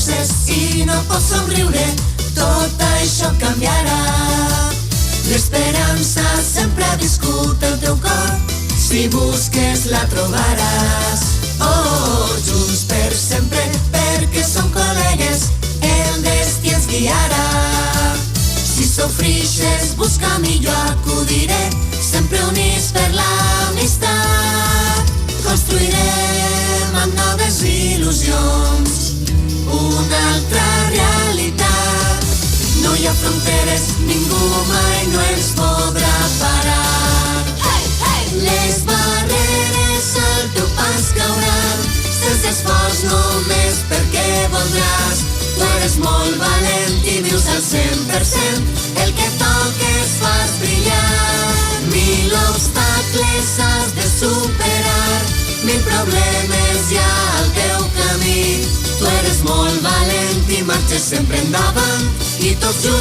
forces i no pots somriure, tot això canviarà. L'esperança sempre ha viscut el teu cor, si busques la trobaràs. Oh, junts per sempre, perquè som col·legues, el destí ens guiarà. Si sofrixes, busca millor, acudiré, sempre units per l'amistat. Construirem amb noves il·lusions una altra realitat. No hi ha fronteres, ningú mai no ens podrà parar. Les barreres al teu pas cauran, sense esforç només perquè voldràs. Tu eres molt valent i vius al 100%, el que toques fas brillar. 1000 obstacles has de superar, 1000 problemes hi ha al teu camí. Tu eres molt valent i marxes sempre endavant, i tots junts